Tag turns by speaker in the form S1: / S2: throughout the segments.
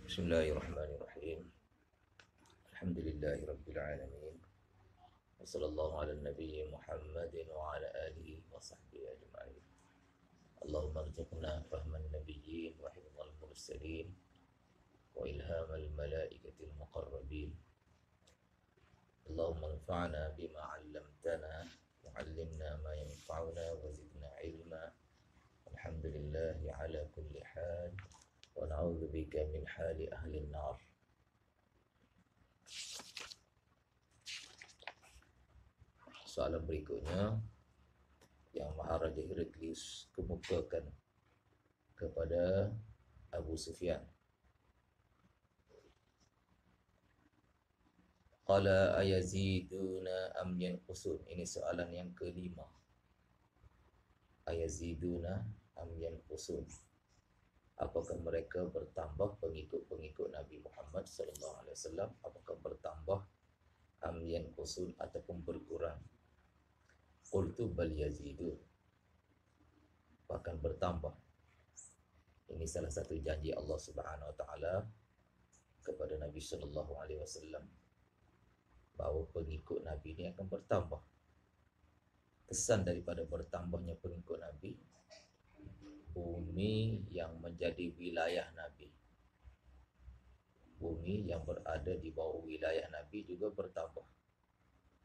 S1: Bismillahirrahmanirrahim. Alhamdulillahi rabbil alamin. Wassallallahu ala nabiyyi Muhammadin wa ala alihi wa sahbihi ajma'in. Allahumma arzuqna fahman nabiyyin wa hifdzal mursalin wa ilhamal malaikatil muqarrabin. Allahumma anfa'na bima 'allamtana wa 'allimna ma yanfa'una wa zidna 'ilma. Alhamdulillahi ala kulli hal wa na'udzu bika min hali ahli an-nar. Soalan berikutnya yang Maharaja Heraklius kemukakan kepada Abu Sufyan. Qala ayaziduna am yanqusun. Ini soalan yang kelima. Ayaziduna am yanqusun. Apakah mereka bertambah pengikut-pengikut Nabi Muhammad sallallahu alaihi wasallam? Apakah bertambah am yanqusun ataupun berkurang? Qultu bal yazidun. Bahkan bertambah. Ini salah satu janji Allah Subhanahu wa taala kepada Nabi sallallahu alaihi wasallam bahawa pengikut Nabi ini akan bertambah. Kesan daripada bertambahnya pengikut Nabi, bumi yang menjadi wilayah Nabi, bumi yang berada di bawah wilayah Nabi juga bertambah.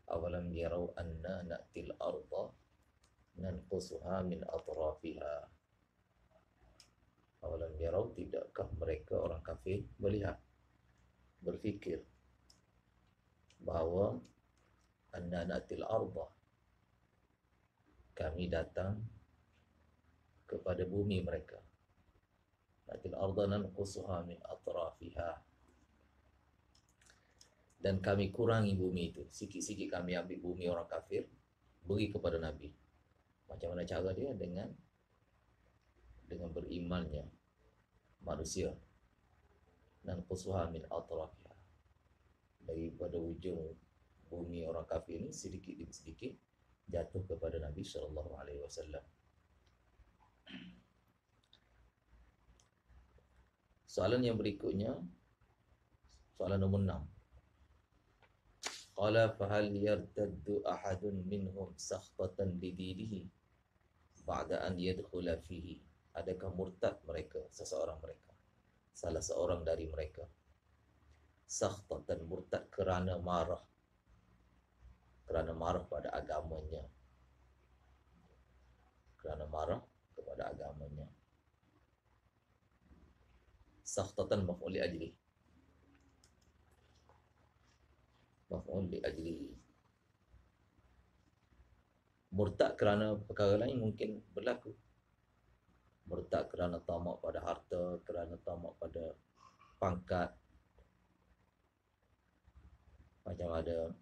S1: Awalam yarau anna na'til arda nanqusuha min atrafiha. Awalam yarau, tidakkah mereka orang kafir melihat, berfikir bahawa anna na'til arda, kami datang kepada bumi mereka. Na'til arda nanqusuha min atrafiha, dan kami kurangi bumi itu. Sikit-sikit kami ambil bumi orang kafir, beri kepada Nabi. Macam mana cara dia? Dengan berimannya manusia. Nanqusuha min atrafiha, daripada ujung bumi orang kafir ini sedikit demi sedikit jatuh kepada Nabi sallallahu alaihi wasallam. Soalan yang berikutnya, soalan nombor 6. Qala fahal yartaddu ahadun minhum sakhtatan lidinihi ba'da an yadkhula fihi. Adakah murtad mereka, seseorang mereka, salah seorang dari mereka, sakhtatan, murtad kerana marah pada agamanya, kerana marah kepada agamanya. Sakhtatan maf'ul li ajli, maf'ul li ajli. Murtad kerana perkara lain mungkin berlaku. Murtad kerana tamak pada harta, kerana tamak pada pangkat. Macam ada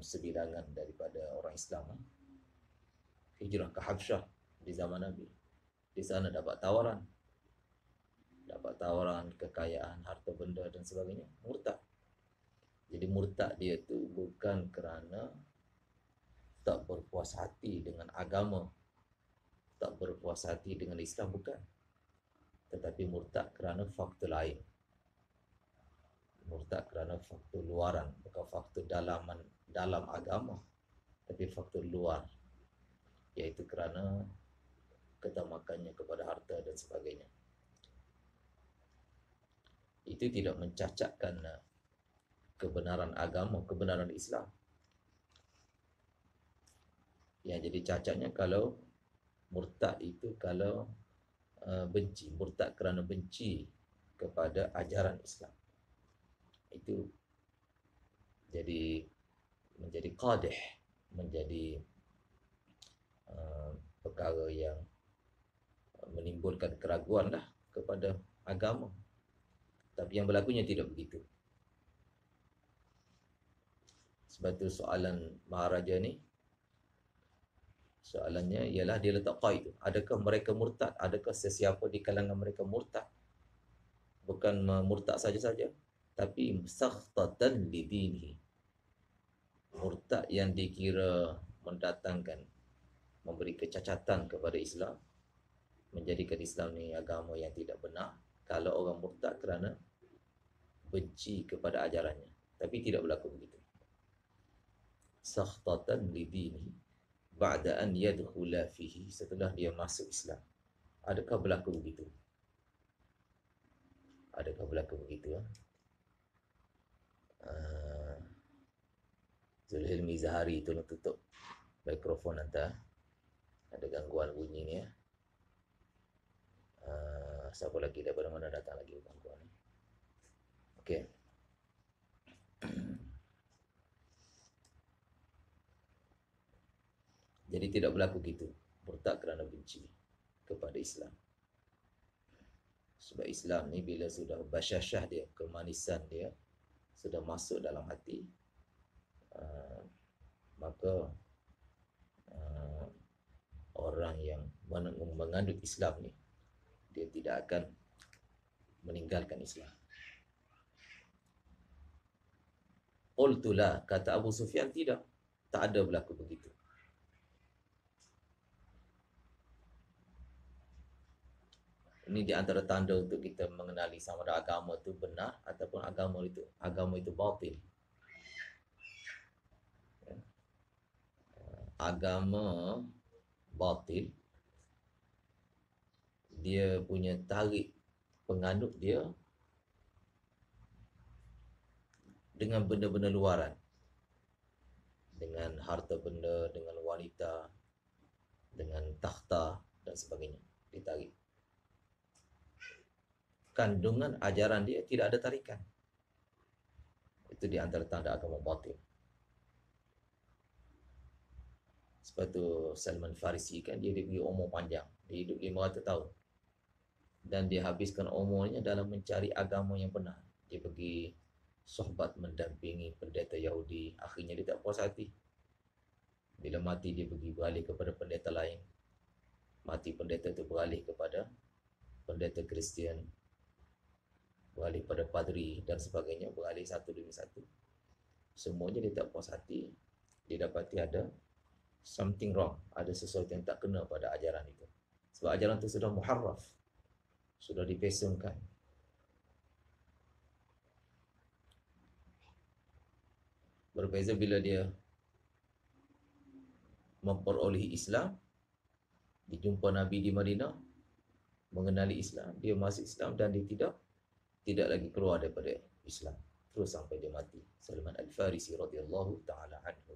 S1: sebilangan daripada orang Islam hijrah ke Habsyah di zaman Nabi. Di sana dapat tawaran kekayaan, harta benda dan sebagainya, murtad. Jadi murtad dia tu bukan kerana tak berpuas hati dengan agama, tak berpuas hati dengan Islam, bukan. Tetapi murtad kerana faktor lain. Murtad kerana faktor luaran, bukan faktor dalam agama, tapi faktor luar, iaitu kerana ketamakannya kepada harta dan sebagainya. Itu tidak mencacatkan kebenaran agama, kebenaran Islam. Yang jadi cacatnya kalau murtad itu kalau benci, murtad kerana benci kepada ajaran Islam. Itu menjadi qadih, menjadi perkara yang menimbulkan keraguan lah kepada agama. Tapi yang berlakunya tidak begitu. Sebab itu soalan Maharaja ni, soalannya ialah dia letak qaid itu. Adakah mereka murtad? Adakah sesiapa di kalangan mereka murtad? Bukan murtad saja-saja, tapi sakhtatan lidinihi. Murtad yang dikira mendatangkan, memberi kecacatan kepada Islam, menjadikan Islam ni agama yang tidak benar. Kalau orang murtad kerana benci kepada ajarannya, tapi tidak berlaku begitu. Sakhtatan lidini ba'da an yadkhula fihi, setelah dia masuk Islam. Adakah berlaku begitu? Adakah berlaku begitu? Zulhilmi Zahari, tolong tutup mikrofon anda. Ada gangguan bunyi ni ya. Siapa lagi, daripada mana datang lagi gangguan ni? Okey. Jadi tidak berlaku gitu, murtad kerana benci kepada Islam. Sebab Islam ni bila sudah basyashah dia, kemanisan dia sudah masuk dalam hati, maka orang yang menganut Islam ni, dia tidak akan meninggalkan Islam. Qultulah, kata Abu Sufyan, tidak, tak ada berlaku begitu. Ini di antara tanda untuk kita mengenali sama ada agama itu benar ataupun agama itu batil. Agama batil, dia punya tarik penganut dia dengan benda-benda luaran, dengan harta benda, dengan wanita, dengan takhta dan sebagainya, ditarik. Kandungan ajaran dia tidak ada tarikan. Itu di antara tanda agama batil. Sebab tu Salman Farisi kan, dia diberi umur panjang, dia hidup 500 tahun, dan dia habiskan umurnya dalam mencari agama yang benar. Dia pergi sohbat mendampingi pendeta Yahudi, akhirnya dia tak puas hati. Bila mati, dia pergi beralih kepada pendeta lain. Mati pendeta itu beralih kepada pendeta Kristian, beralih pada padri dan sebagainya, beralih satu demi satu. Semuanya dia tak puas hati. Dia dapati ada something wrong, ada sesuatu yang tak kena pada ajaran itu. Sebab ajaran itu sudah muharraf, sudah dipesongkan. Berbeza bila dia memperolehi Islam, dijumpa Nabi di Madinah, mengenali Islam, dia masuk Islam dan dia tidak lagi keluar daripada Islam terus sampai dia mati. Salman Al-Farisi radhiyallahu taala anhu.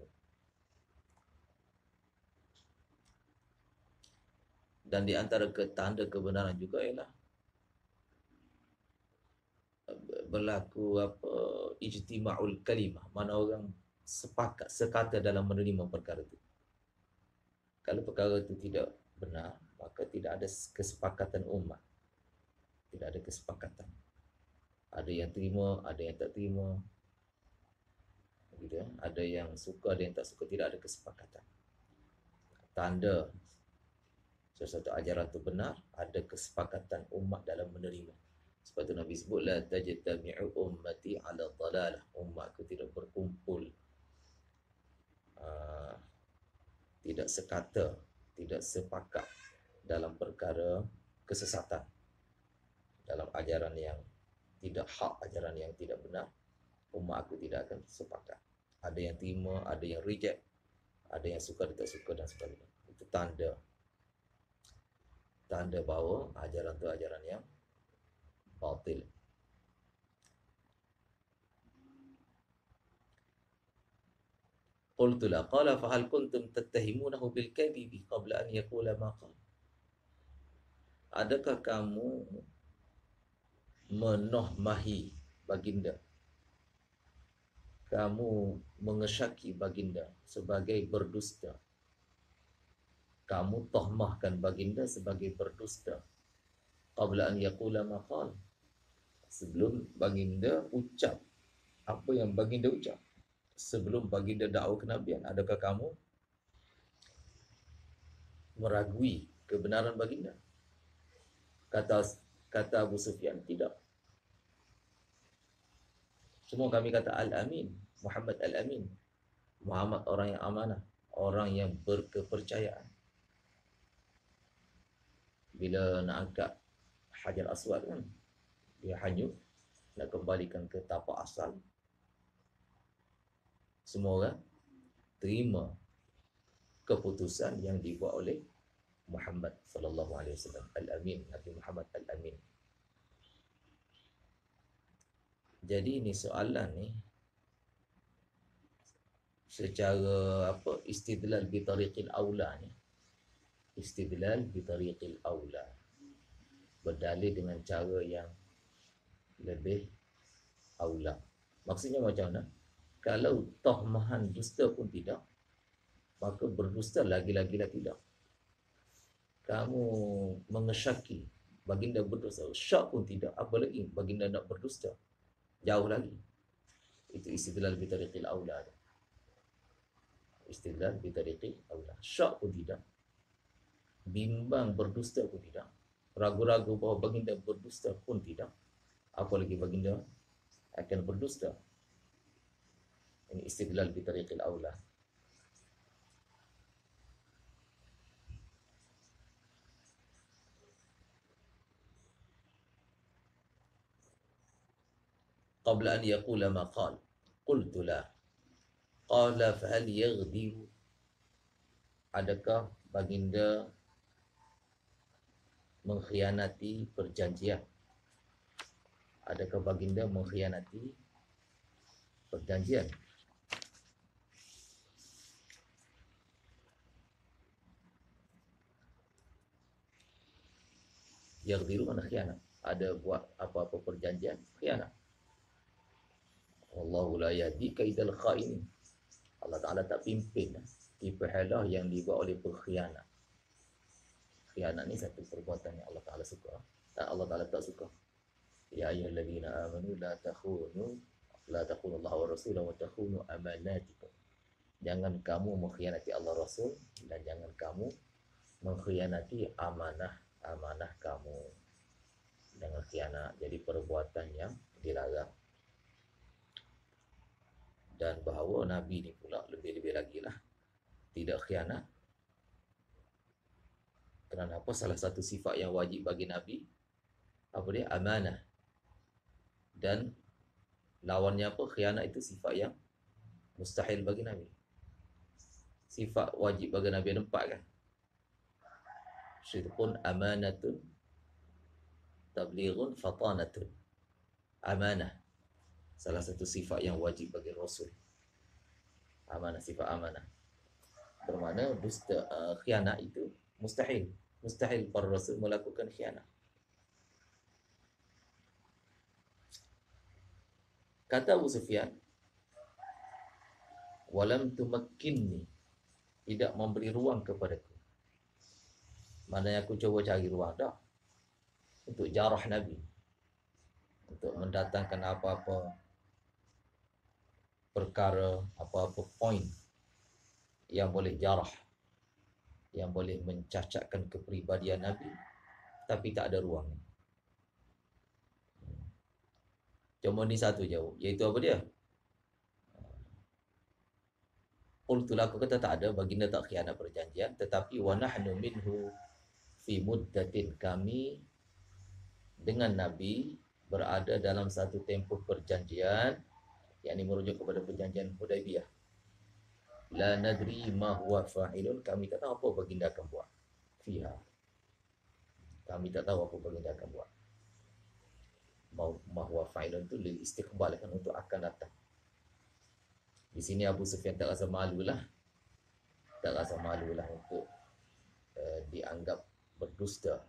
S1: Dan di antara tanda kebenaran juga ialah berlaku ijtima'ul kalimah, mana orang sepakat, sekata dalam menerima perkara itu. Kalau perkara itu tidak benar, maka tidak ada kesepakatan umat. Tidak ada kesepakatan. Ada yang terima, ada yang tak terima. Gitu ya? Ada yang suka, ada yang tak suka, tidak ada kesepakatan. Tanda sesuatu ajaran itu benar, ada kesepakatan umat dalam menerima. Sebab itu Nabi sebut, la tajtami'u ummati ala dhalalah. Umatku tidak berkumpul, tidak sekata, tidak sepakat dalam perkara kesesatan, dalam ajaran yang tidak hak, ajaran yang tidak benar. Umat aku tidak akan sepakat. Ada yang terima, ada yang reject, ada yang suka, tidak suka dan sebagainya. Itu tanda bahawa ajaran itu ajaran yang batil. Qultu la, qala fa hal kuntum tattahimunahu bil kadhibi qabla an yaqula ma qala. Adakah kamu menohmahi baginda, kamu mengesyaki baginda sebagai berdusta, kamu tohmahkan baginda sebagai berdusta, qabla an yaqula ma qala, sebelum baginda ucap apa yang baginda ucap, sebelum baginda dakwa kenabian. Adakah kamu meragui kebenaran baginda? Kata Abu Sufyan, tidak. Semua kami kata Al-Amin, Muhammad Al-Amin. Muhammad orang yang amanah, orang yang berkepercayaan. Bila nak angkat Hajar Aswad kan, dia hanyut, nak kembalikan ke tapak asal. Semua orang terima keputusan yang dibuat oleh Muhammad sallallahu alaihi wasallam Al-Amin, Nabi Muhammad Al-Amin. Jadi ni soalan ni secara apa, istidlal bi tariqil aula ni. Istidlal bi tariqil aula. Berdalil dengan cara yang lebih aula. Maksudnya macam mana? Kalau tohmahan dusta pun tidak, maka berdusta lagi-lagi lah tidak. Kamu mengesyaki baginda berdusta, syak pun tidak, apa lagi baginda nak berdusta, jauh lagi. Itu istidlal bi tariqil aula. Istidlal bi tariqil aula. Syak pun tidak, bimbang berdusta pun tidak, ragu-ragu bahawa baginda berdusta pun tidak, apa lagi baginda akan berdusta. Ini istidlal bi tariqil aula. Qabla an yaqula ma qala qultu la. Qala fa hal yaghdiru, adakah baginda mengkhianati perjanjian? Adakah baginda mengkhianati perjanjian? Yaghdiru mana khianat? Ada buat apa-apa perjanjian, khianat. Wallahu la yahdi kaidal kha'inin. Allah Ta'ala tak pimpin tipu halah yang dibuat oleh pengkhianat. Khianat ni satu perbuatan yang Allah Ta'ala suka, dan Allah Ta'ala tak suka. Ya ayyuhalladzina amanu la takhunu Allah wa rasulahu wa takhunu amanatikum. Jangan kamu mengkhianati Allah Rasul, dan jangan kamu mengkhianati amanah kamu. Jangan khianat. Jadi perbuatan yang dilarang. Dan bahawa Nabi ni pula lebih-lebih lagi lah tidak khianat. Kerana apa? Salah satu sifat yang wajib bagi Nabi, apa dia? Amanah. Dan lawannya apa? Khianat itu sifat yang mustahil bagi Nabi. Sifat wajib bagi Nabi ada 4 kan? Syidqun, amanatun, tablighun, fatanatun. Amanah, salah satu sifat yang wajib bagi Rasul. Amanah, sifat amanah. Bermakna dusta, khianat itu mustahil. Mustahil para Rasul melakukan khianat. Kata Abu Sufyan, walam tumakkinni, tidak memberi ruang kepadaku. Maknanya aku cuba cari ruang dah untuk jarah Nabi, untuk mendatangkan apa-apa perkara, apa-apa point yang boleh jarah, yang boleh mencacatkan kepribadian Nabi, tapi tak ada ruang. Cuma ni satu jauh, iaitu apa dia? Qultu, aku kata tak ada, baginda tak khianat perjanjian, tetapi wa nahnu minhu fi muddatin, kami dengan Nabi berada dalam satu tempoh perjanjian, yakni merujuk kepada perjanjian Hudaibiyah. La nadri ma huwa fa'ilun, kami tak tahu apa baginda akan buat. Fiha, kami tak tahu apa baginda akan buat. Ma huwa fa'ilun itu lil istiqbal, kan, untuk akan datang. Di sini Abu Sufyan tak rasa malu lah untuk dianggap berdusta.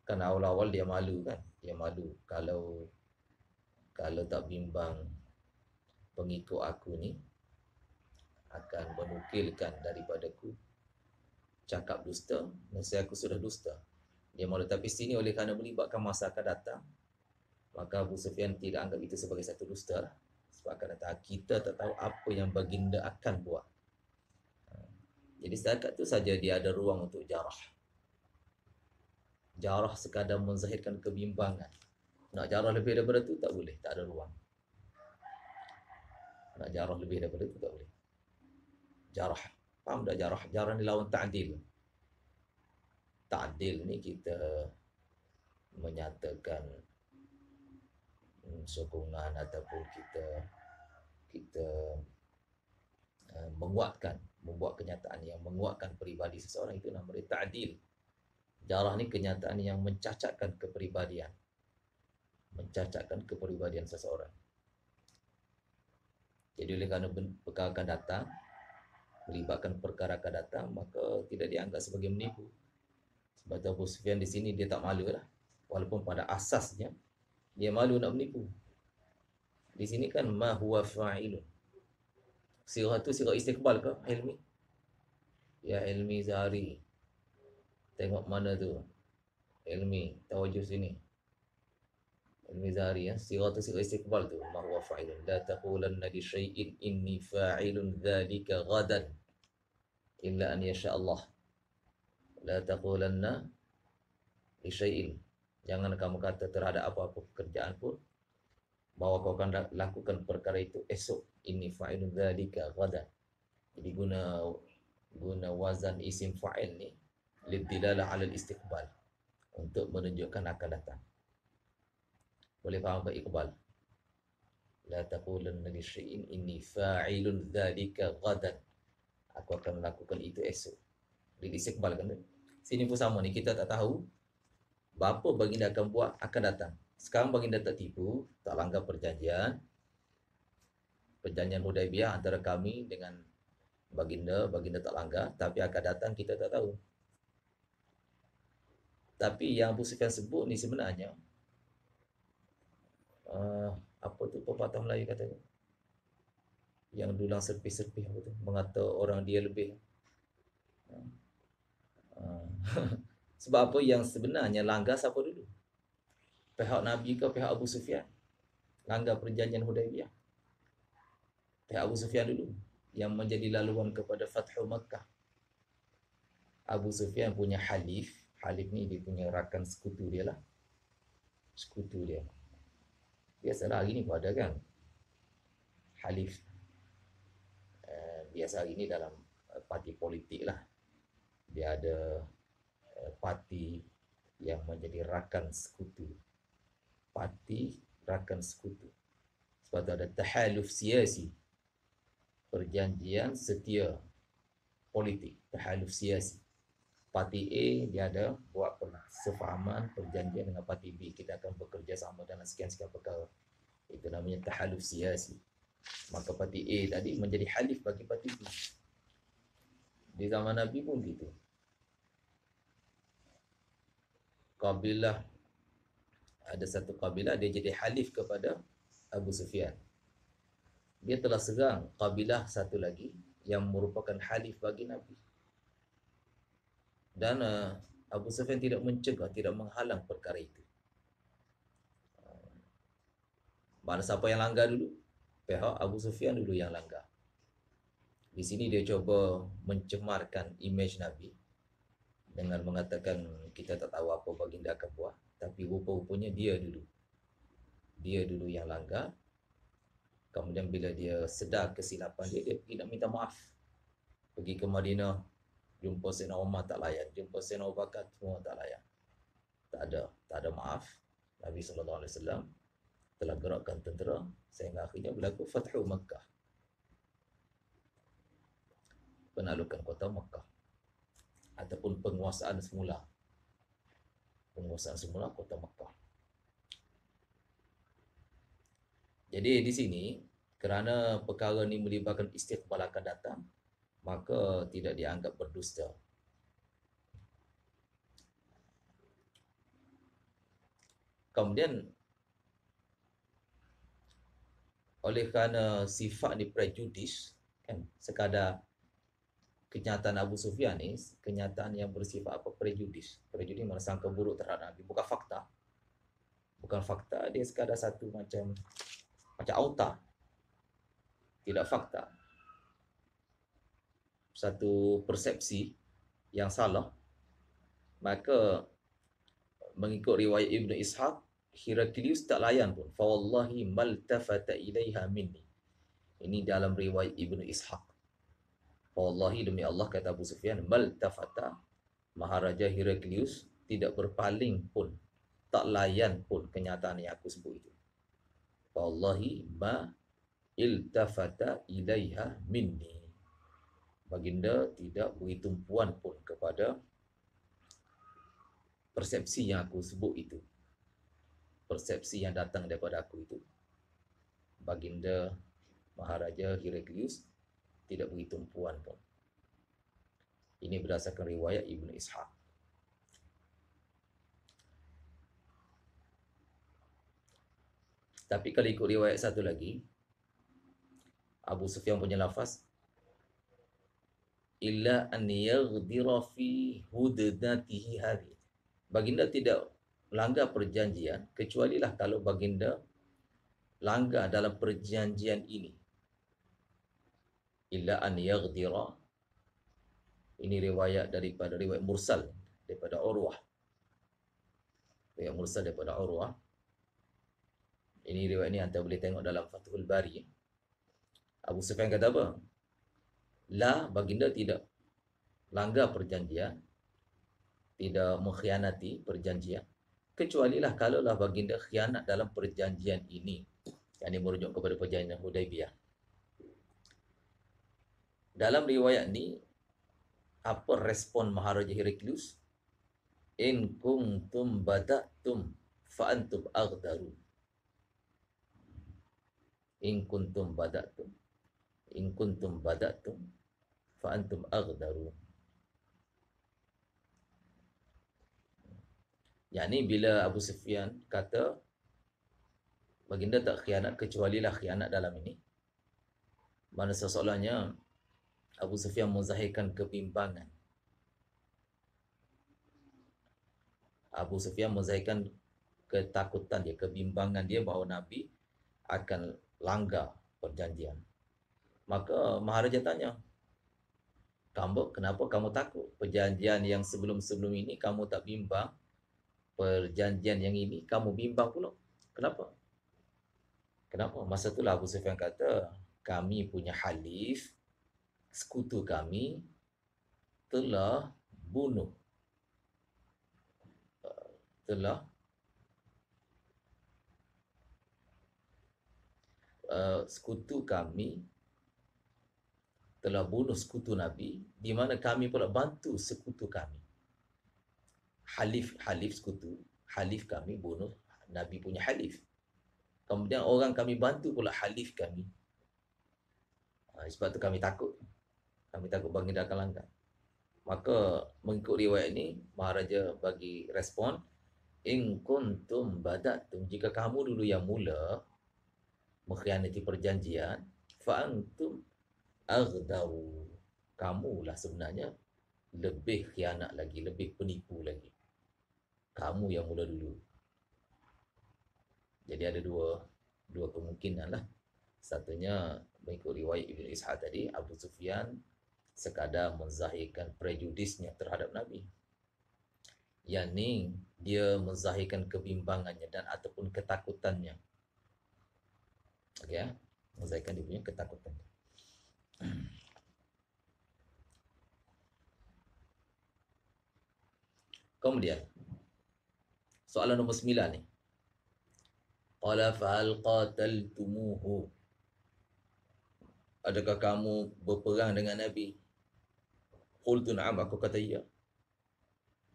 S1: Kan awal-awal dia malu kan, kalau tak bimbang pengikut aku ni akan menukilkan daripadaku cakap dusta, nescaya aku sudah dusta. Dia malu. Tapi sini oleh kerana melibatkan masa akan datang, maka Abu Sufyan tidak anggap itu sebagai satu dusta. Sebab akan datang, kita tak tahu apa yang baginda akan buat. Jadi setakat tu saja dia ada ruang untuk jarah. Jarah sekadar menzahirkan kebimbangan. Nak jarah lebih daripada tu tak boleh, tak ada ruang. Nak jarah lebih daripada tu tak boleh. Jarah, faham tak jarah? Jarah ni lawan ta'dil. ta'dil ni kita menyatakan sokongan ataupun kita membuat kenyataan yang menguatkan peribadi seseorang, itu nama dia ta'dil. Jarah ni kenyataan yang mencacatkan kepribadian seseorang. Jadi oleh kerana perkara akan datang, melibatkan perkara akan datang, maka tidak dianggap sebagai menipu. Sebab tu Abu Sufyan di sini dia tak malu lah, walaupun pada asasnya dia malu nak menipu. Di sini kan ma huwa fa'ilun. Sirah tu sirah istiqbal ke Hilmi? Ya Hilmi Zahari, tengok mana tu Hilmi, tawajuh sini. Hilmi Zahari ya, sirah tu sirah istiqbal tu, ma huwa fa'ilun. La taqulanna li syai'in inni fa'ilun dzalika ghadan illa an yasha Allah. La taqulanna li syai'in, jangan kamu kata terhadap apa-apa pekerjaan pun bahawa kau akan lakukan perkara itu esok. Inni fa'ilun dzalika ghadan. Jadi guna wazan isim fa'il ni lidilalah 'ala al-istiqbal, untuk menunjukkan akan datang. Boleh faham ke iqbal? La taqulanna li syai'in inni fa'ilun dzalika ghadan. Aku akan melakukan itu esok. Jadi istiqbal kan. Sini pun sama ni, kita tak tahu berapa baginda akan buat akan datang. Sekarang baginda tak tipu, tak langgar perjanjian Hudaibiyah antara kami dengan baginda tak langgar, tapi akan datang kita tak tahu. Tapi yang Abu Sufyan sebut ni sebenarnya apa tu pepatah Melayu katanya, yang dulang serpih-serpih apa tu, mengata orang dia lebih. Sebab apa yang sebenarnya langgar siapa dulu? Pihak Nabi ke pihak Abu Sufyan? Langgar perjanjian Hudaibiyah pihak Abu Sufyan dulu, yang menjadi laluan kepada Fathu Makkah. Abu Sufyan punya halif ni dia punya rakan sekutu dia lah. Sekutu dia. Biasalah hari ni pun ada kan halif. Biasa hari ni dalam parti politik lah, dia ada parti yang menjadi rakan sekutu. Parti rakan sekutu. Sebab tu ada tahaluf siasi, perjanjian setia politik, tahaluf siasi. Parti A dia ada buat sefahaman perjanjian dengan parti B, kita akan bekerja sama dalam sekian-sekian perkara. Itu namanya tahaluf siasi. Maka parti A tadi menjadi halif bagi parti B. Di zaman Nabi pun gitu. Kabilah, ada satu kabilah dia jadi halif kepada Abu Sufyan. Dia telah serang kabilah satu lagi yang merupakan halif bagi Nabi. Dan Abu Sufyan tidak mencegah, tidak menghalang perkara itu. Mana siapa yang langgar dulu? Pihak Abu Sufyan dulu yang langgar. Di sini dia cuba mencemarkan imej Nabi dengan mengatakan kita tak tahu apa baginda akan buat, tapi rupa-rupanya dia dulu yang langgar. Kemudian bila dia sedar kesilapan dia pergi nak minta maaf. Pergi ke Madinah, jumpa Sayyidina Umar tak layan, jumpa Sayyidina Abu Bakar semua tak layan. Tak ada maaf. Nabi SAW telah gerakkan tentera sehingga akhirnya berlaku Fathu Makkah, penaklukan kota Makkah, ataupun penguasaan semula kota Makkah. Jadi di sini kerana perkara ni melibatkan istiqbal akan datang, maka tidak dianggap berdusta. Kemudian oleh kerana sifat ni prejudis kan, sekadar kenyataan Abu Sufyan ni kenyataan yang bersifat apa, prejudis mana sangka buruk terhadap Nabi, bukan fakta, dia sekadar satu macam auta, tidak fakta, satu persepsi yang salah. Maka mengikut riwayat Ibnu Ishaq, Heraklius tak layan pun. Fa wallahi maltafata ilaiha minni. Ini dalam riwayat Ibnu Ishaq. Fa wallahi, demi Allah, kata Abu Sufyan, maltafata, Maharaja Heraklius tidak berpaling pun, tak layan pun kenyataan yang aku sebut itu. Wallahi ma iltafata ilaiha minni. Baginda tidak beri tumpuan pun kepada persepsi yang aku sebut itu. Persepsi yang datang daripada aku itu. Baginda Maharaja Heraklius tidak beri tumpuan pun. Ini berdasarkan riwayat Ibnu Ishaq. Tapi kalau ikut riwayat satu lagi, Abu Sufyan punya lafaz, illa an yaghdira fi hudnatihi hadhi. Baginda tidak langgar perjanjian, kecualilah kalau baginda langgar dalam perjanjian ini. Illa an yaghdira. Ini riwayat daripada riwayat mursal daripada Urwah. Riwayat mursal daripada Urwah. Ini riwayat ini anda boleh tengok dalam Fathul Bari. Abu Sufyan kata apa? La, baginda tidak langgar perjanjian, tidak mengkhianati perjanjian, kecualilah kalaulah baginda khianat dalam perjanjian ini. Yang ini merujuk kepada perjanjian Hudaibiyah. Dalam riwayat ni, apa respon Maharaja Heraklius? In kuntum bada'tum fa'antum aghdaru. In kuntum bada'tum. In kuntum bada'tum fa'antum aghdaru. Yang ni bila Abu Sufyan kata baginda tak khianat kecualilah khianat dalam ini, mana sesoalnya Abu Sufyan menzahirkan kebimbangan. Abu Sufyan menzahirkan ketakutan dia, kebimbangan dia bahawa Nabi akan langgar perjanjian. Maka Maharaja tanya, kamu kenapa kamu takut? Perjanjian yang sebelum-sebelum ini kamu tak bimbang, perjanjian yang ini kamu bimbang pula. Kenapa? Kenapa? Masa itulah Abu Sufyan kata, kami punya halif, sekutu kami telah bunuh, sekutu kami telah bunuh sekutu Nabi, di mana kami pula bantu sekutu kami. Halif sekutu, halif kami bunuh Nabi punya halif. Kemudian orang kami bantu pula halif kami. Sebab tu kami takut. Kami takut baginda akan langgar. Maka mengikut riwayat ini, Maharaja bagi respon, in kuntum bada'tum, jika kamu dulu yang mula mengkhianati perjanjian, fa antum aghdaru, kamulah sebenarnya lebih khianat lagi, lebih penipu lagi. Kamu yang mula dulu. Jadi ada dua kemungkinan lah. Satunya mengikut riwayat Ibnu Ishaq tadi, Abu Sufyan sekadar menzahirkan prejudisnya terhadap Nabi. Yang ni dia menzahirkan kebimbangannya dan ataupun ketakutannya. Okey ya, menzahirkan dia punya ketakutannya. Kemudian soalan nombor 9 ni. Qala fa'al qataltumuhu. Adakah kamu berperang dengan Nabi? Qultu na'am, aku kata ya.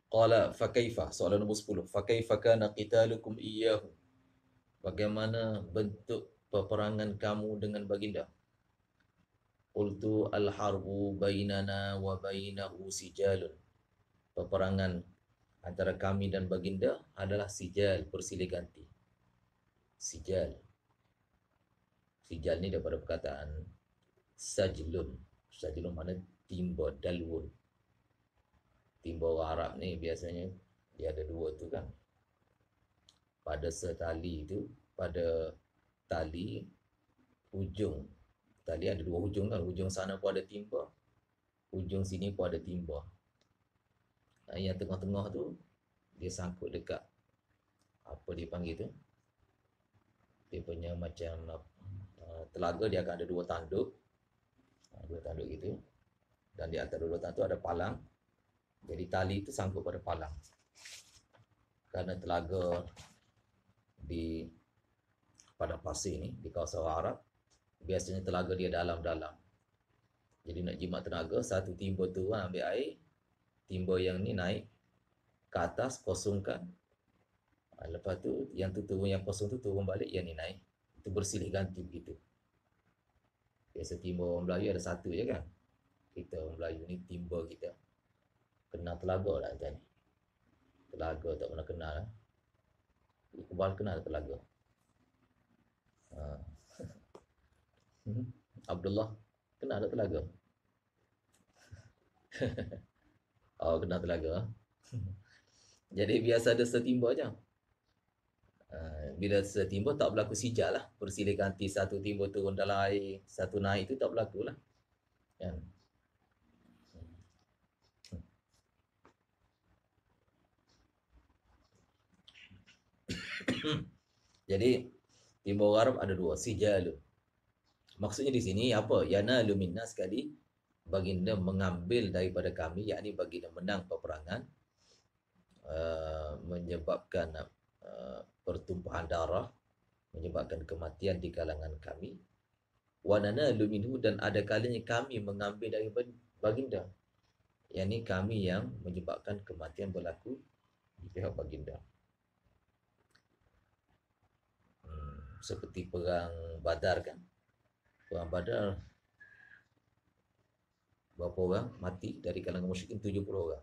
S1: Qala fa kaifa? Soalan nombor 10. Fa kaifa kana qitalukum iyyahu? Bagaimana bentuk peperangan kamu dengan baginda? Qultu al-harbu bainana wa bainahu sijalun. Peperangan antara kami dan baginda adalah sijal, bersilih ganti. Sijal. Sijal ni daripada perkataan sajlun. Sajlun mana timba, dalwun. Timba orang Arab ni biasanya dia ada dua tu kan. Pada setali tu, pada tali hujung. Tali ada dua hujung kan. Hujung sana pun ada timba. Hujung sini pun ada timba. Yang tengah-tengah tu dia sangkut dekat apa dia panggil tu, dia punya macam telaga, dia akan ada dua tanduk gitu, dan di atas dua tanduk ada palang, Jadi tali itu sangkut pada palang. Karena telaga di padang pasir ni, di kawasan Arab, biasanya telaga dia dalam-dalam. Jadi nak jimat tenaga, satu timba turun ambil air, timba yang ni naik ke atas, kosongkan. Lepas tu, yang tu turun, yang kosong tu turun balik, yang ni naik. Itu bersilih ganti begitu. Biasa timba orang Melayu ada satu je kan. Kita orang Melayu ni timba kita. Kenal telaga lah macam ni. Telaga tak pernah kenal lah. Iqbal kenal telaga. Abdullah kenal tak telaga? Oh, kenal telaga. Jadi biasa ada setimba je. Bila setimba tak berlaku sijal lah. Bersilih ganti satu timba turun dalam air, satu naik itu tak berlaku lah. Kan? Jadi timba Arab ada dua, sijalu. Maksudnya di sini apa? Yana lumina sekali baginda mengambil daripada kami, yakni baginda menang peperangan, menyebabkan pertumpahan darah, menyebabkan kematian di kalangan kami. Wanana luminu, dan ada kalanya kami mengambil dari baginda, yakni kami yang menyebabkan kematian berlaku di pihak baginda. Seperti perang Badar kan. Perang Badar berapa orang mati dari kalangan musyrikin? 70 orang.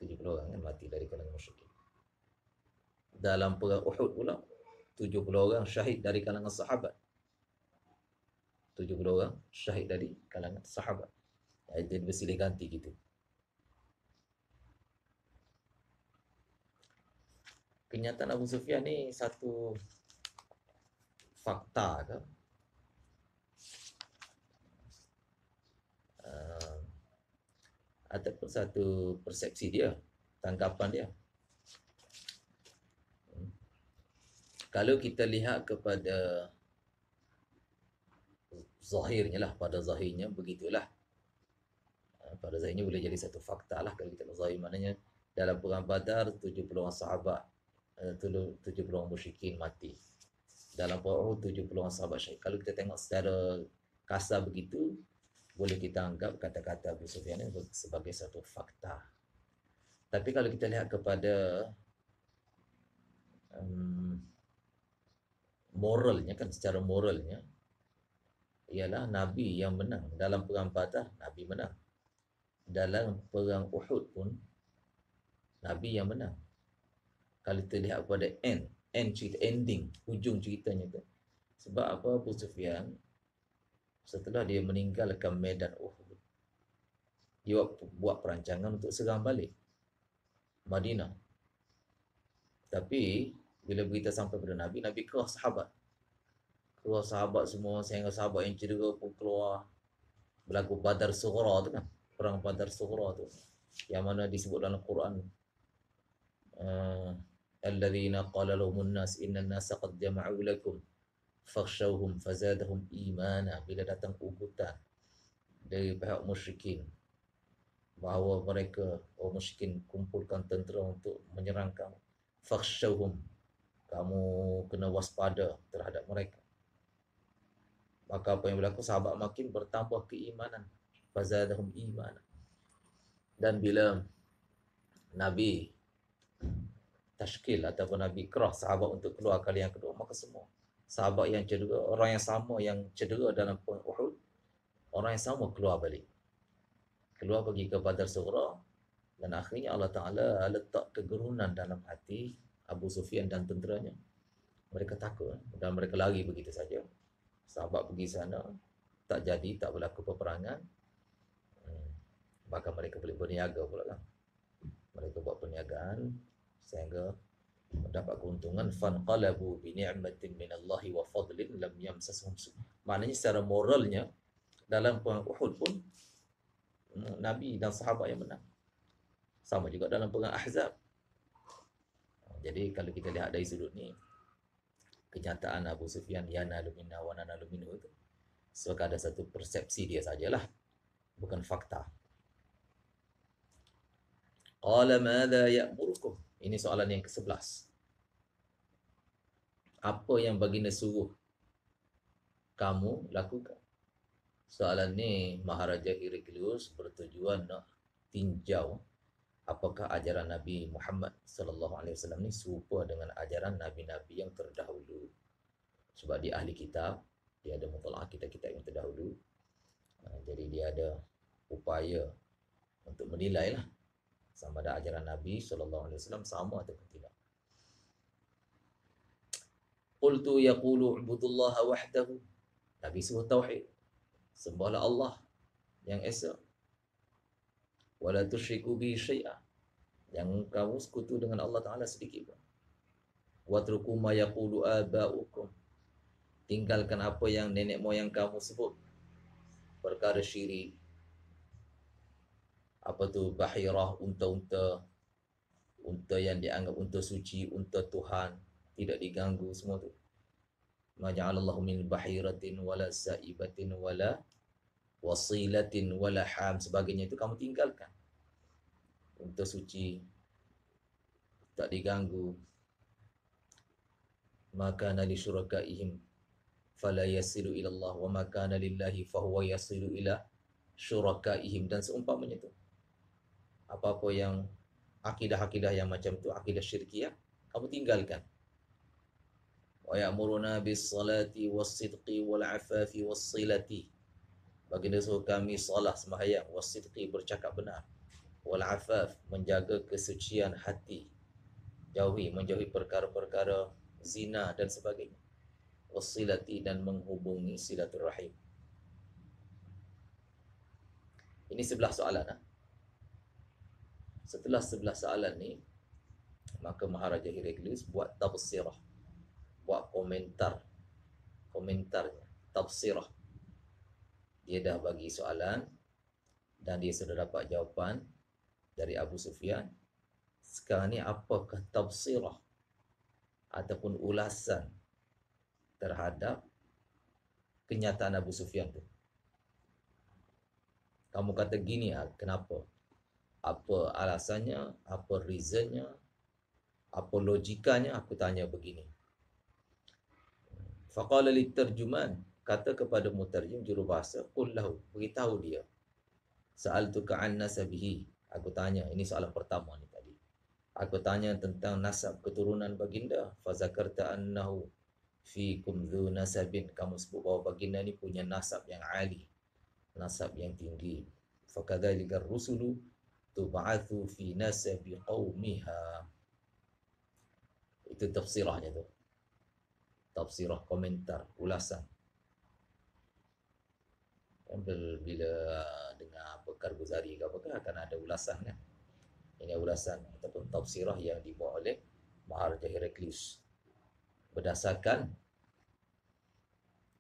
S1: 70 orang kan mati dari kalangan musyrikin. Dalam perang Uhud pula 70 orang syahid dari kalangan sahabat. 70 orang syahid dari kalangan sahabat. Jadi bersilih ganti gitu. Kenyataan Abu Sufyan ni satu fakta ke? Ataupun satu persepsi dia, tanggapan dia. Kalau kita lihat kepada zahirnya lah, pada zahirnya begitulah. Pada zahirnya boleh jadi satu fakta lah. Kalau kita lihat zahir, maknanya dalam perang Badar 70 orang sahabat, 70 orang musyrikin mati. Dalam perang Uhud 70 orang sahabat syahid. Kalau kita tengok secara kasar begitu, boleh kita anggap kata-kata Abu Sufyan ini sebagai satu fakta. Tapi kalau kita lihat kepada moralnya kan, secara moralnya, ialah Nabi yang menang. Dalam perang Badar, Nabi menang. Dalam perang Uhud pun, Nabi yang menang. Kalau kita lihat pada cerita, ending, hujung ceritanya tu. Sebab apa? Abu Sufyan, setelah dia meninggalkan medan Uhud, dia buat perancangan untuk serang balik Madinah. Tapi bila berita sampai pada Nabi, Nabi kerah sahabat. Kerah sahabat semua, sehingga sahabat yang cedera pun keluar. Berlaku Badar Sughra tu kan, perang Badar Sughra tu, yang mana disebut dalam Quran, alladzina qala lahumun nas innan nasa qad jama'u lakum fakhshawhum fazadahum imana. Bila datang ugutan dari pihak musyrikin bahawa mereka, orang musyrikin, kumpulkan tentera untuk menyerang kamu, fakhshawhum, kamu kena waspada terhadap mereka. Maka apa yang berlaku? Sahabat makin bertambah keimanan, fazadahum imana. Dan bila Nabi tashkil ataupun Nabi kerah sahabat untuk keluar kali yang kedua, maka semua sahabat yang cedera, orang yang sama yang cedera dalam perang Uhud, orang yang sama keluar balik, keluar pergi ke Badar Sughra. Dan akhirnya Allah Ta'ala letak kegerunan dalam hati Abu Sufyan dan tenteranya. Mereka takut dan mereka lari begitu saja. Sahabat pergi sana, tak jadi, tak berlaku peperangan. Maka mereka boleh berniaga pula kan. Mereka buat perniagaan sehingga mendapat keuntungan. Fanqalabu bi ni'matin minallahi wa fadlin lam yamsashum su'. Maknanya secara moralnya dalam perang Uhud pun Nabi dan sahabat yang menang. Sama juga dalam perang Ahzab. Jadi kalau kita lihat dari sudut ni, kenyataan Abu Sufyan yanalu minna wa nanalu minhu itu sekadar satu persepsi dia sajalah, bukan fakta. Qala madza ya'murukum? Ini soalan yang ke-11. Apa yang baginda suruh kamu lakukan? Soalan ni Maharaja Heraklius bertujuan nak tinjau apakah ajaran Nabi Muhammad sallallahu alaihi wasallam ni serupa dengan ajaran nabi-nabi yang terdahulu. Sebab dia ahli kitab, dia ada mutalaah kitab-kitab yang terdahulu. Jadi dia ada upaya untuk menilai lah sama ada ajaran Nabi sallallahu alaihi wasallam sama ataupun tidak. Qultu yaqulu ubudullaha wahdahu. Nabi suruh tauhid. Sembahlah Allah yang esa. Wala tusyriku bihi syai'a. Jangan kamu sekutu dengan Allah Ta'ala sedikit pun. Watruku ma yaqulu aba'ukum. Tinggalkan apa yang nenek moyang kamu sebut. Perkara syirik. Apa tu? Bahirah, unta-unta. Unta yang dianggap unta suci, unta Tuhan. Tidak diganggu semua tu. Ma ja'alallahu min bahiratin wala sa'ibatin wala wasilatin wala ham. Sebagainya itu kamu tinggalkan. Unta suci. Tak diganggu. Maka nali syurakaihim fala yasilu ila Allah wa ma kana lillahi fahuwa yasilu ila syurakaihim, dan seumpamanya itu. Apa-apa yang akidah-akidah yang macam tu, akidah syirkiyah, kamu tinggalkan. Wa ya'muruna bis salati was sidqi wal afafi was silati. Baginda suruh kami salat sembahyang, was sidqi bercakap benar, wal afaf menjaga kesucian hati, menjauhi perkara-perkara zina dan sebagainya, wasilati dan menghubungi silaturahim. Ini 11 soalan. Setelah 11 soalan ni, maka Maharaja Heraklius buat tafsirah, buat komentarnya, tafsirah. Dia dah bagi soalan dan dia sudah dapat jawapan dari Abu Sufyan. Sekarang ni apakah tafsirah ataupun ulasan terhadap kenyataan Abu Sufyan tu? Kamu kata gini, kenapa? Apa alasannya? Apa reasonnya? Apa logikanya? Aku tanya begini. Faqala litarjuman, kata kepada mutarjim jurubahasa, qul lahu, beritahu dia. Sa'altuka an nasabihi, aku tanya, ini soalan pertama ni tadi. Aku tanya tentang nasab keturunan baginda. Fazakarta annahu fikum dhu nasabin, kamu sebut bahawa baginda ni punya nasab yang ali, nasab yang tinggi. Fakadzalika rusulu tub'atsu fi nasabi qaumiha. Itu tafsirahnya tu. Tafsirah, komentar, ulasan. Bila dengar Bekar Guzari ke apakah akan ada ulasan kan? Ini ulasan ataupun tafsirah yang dibuat oleh Maharaja Heraklius berdasarkan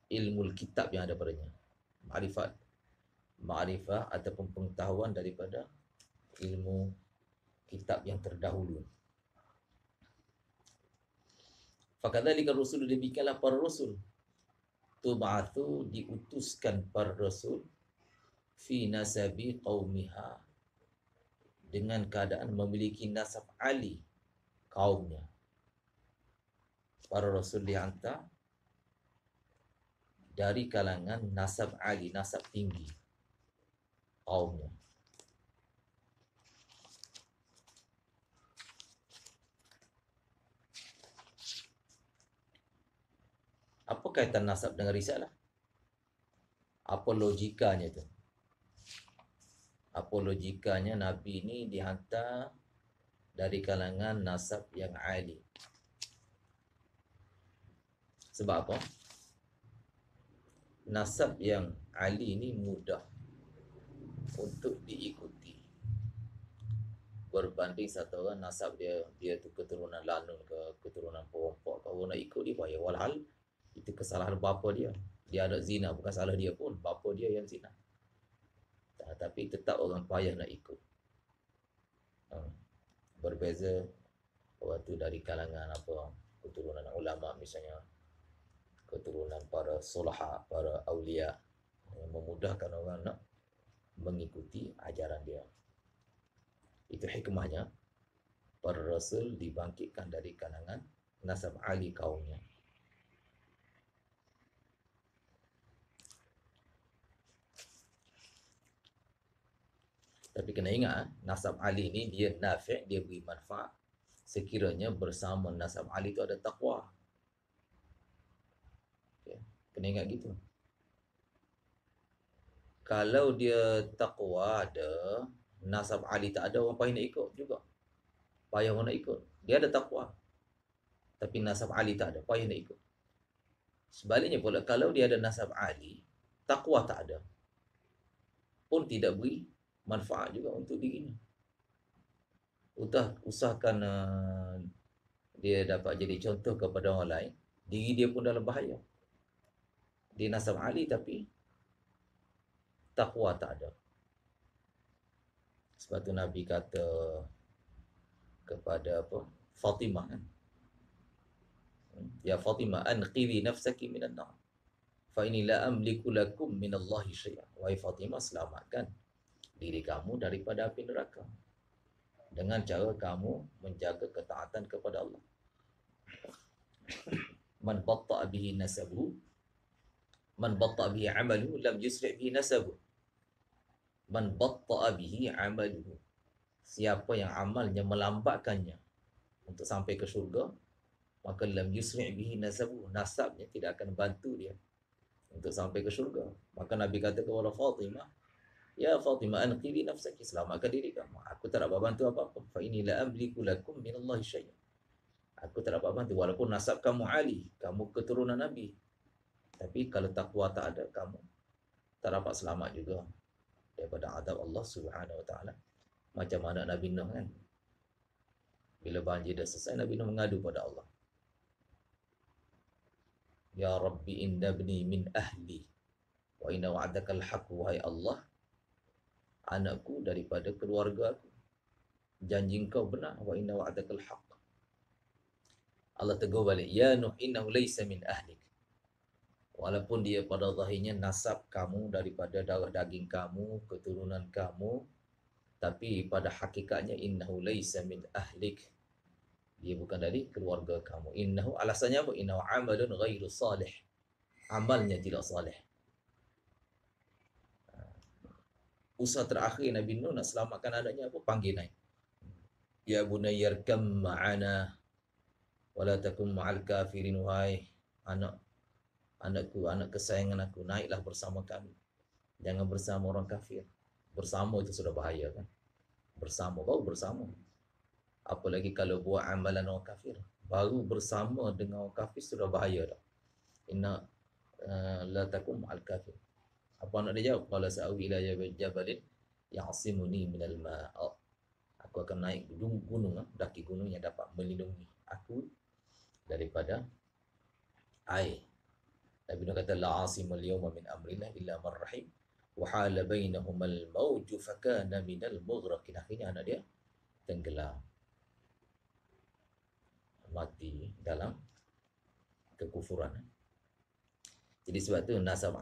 S1: ilmu kitab yang ada padanya, ma'rifah ataupun pengetahuan daripada ilmu kitab yang terdahulu. Fakadzalika rusul, demikianlah para rasul, tub'atsu diutuskan para rasul fi nasabi qaumiha, dengan keadaan memiliki nasab ali kaumnya. Para rasul dihantar dari kalangan nasab ali, nasab tinggi kaumnya. Apa kaitan nasab dengan risalah? Apa logikanya tu? Apa logikanya Nabi ni dihantar dari kalangan nasab yang ali? Sebab apa? Nasab yang ali ni mudah untuk diikuti berbanding satu orang nasab dia tu keturunan lanun ke, keturunan perompak ke, orang nak ikut dia payah. Walhal itu kesalahan bapa dia. Dia ada zina, bukan salah dia pun, bapa dia yang zina. Tapi tetap orang payah nak ikut. Berbeza waktu dari kalangan apa, keturunan ulama misalnya, keturunan para sulaha, para awliya, yang memudahkan orang nak mengikuti ajaran dia. Itu hikmahnya para rasul dibangkitkan dari kalangan nasab Ali kaumnya. Tapi kena ingat, nasab Ali ni dia nafi', dia beri manfaat. Sekiranya bersama nasab Ali itu ada taqwa. Okay. Kena ingat gitu. Kalau dia taqwa ada, nasab Ali tak ada, orang payah nak ikut juga. Payah orang nak ikut. Dia ada taqwa. Tapi nasab Ali tak ada, payah nak ikut. Sebaliknya pula, kalau dia ada nasab Ali, taqwa tak ada, pun tidak beri manfaat juga untuk dirinya. Usahakan dia dapat jadi contoh kepada orang lain, diri dia pun dalam bahaya. Dia nasab Ali tapi takwa tak ada. Sebab tu Nabi kata kepada Fatimah kan, ya Fatimah, anqidhi nafsaki minan nar, fa inni la amliku lakum minallahi syai'an. Wahai Fatimah, selamatkan diri kamu daripada api neraka dengan cara kamu menjaga ketaatan kepada Allah. Man batta'a bihi nasabuhu, man batta'a bihi amaluhu, lam yusri' bihi nasabuhu. Man batta'a bihi amaluhu, siapa yang amalnya melambatkannya untuk sampai ke syurga, maka lam yusri' bihi nasabuhu, nasabnya tidak akan bantu dia untuk sampai ke syurga. Maka Nabi kata kepada Fatimah, ya Fatimah, anqidhi nafsaki, selamatkan diri kamu. Aku tak dapat bantu apa-apa. Fa inni la amliku lakum minallahi syai'an. Aku tak dapat bantu, walaupun nasab kamu Ali, kamu keturunan Nabi. Tapi kalau takwa tak ada, kamu tak dapat selamat juga daripada azab Allah Subhanahu wa taala. Macam mana Nabi Nuh kan? Bila banjir dah selesai, Nabi Nuh mengadu pada Allah. Ya Rabbi inna ibni min ahli wa inna wa'adaka al-haq, wahai Allah, anakku daripada keluarga aku, janji engkau benar, wa inna wa'adaka al-haq. Allah tegur balik, ya Nuh innahu laysa min ahlik, walaupun dia pada zahirnya nasab kamu, daripada darah daging kamu, keturunan kamu, tapi pada hakikatnya innahu laysa min ahlik, dia bukan dari keluarga kamu. Innahu, alasannya apa? Innahu amalun ghairu salih, amalnya tidak salih. Usaha terakhir Nabi Nuh nak selamatkan anaknya apa? Panggil naik. Ya bunayyarkam ma'ana wala takum ma'al kafirin, wahai anakku, anak kesayangan aku, naiklah bersama kami, jangan bersama orang kafir. Bersama itu sudah bahaya kan? Bersama, baru bersama. Apalagi kalau buat amalan orang kafir, baru bersama dengan orang kafir sudah bahaya dah. Inna la takum ma'al kafir. Apa nak dia jawab? Qala sa'awi ila jabalin ya'simuni minal ma'. Aku akan naik gunung, daki gunung yang dapat melindungi aku daripada air. Nabi Nuh kata, la asimul yawma min amrillah illa man rahim wa hala bainahumal mawju fakana minal mughraqin. Akhirnya anak dia tenggelam, mati dalam kekufuran. Jadi sebab tu nasab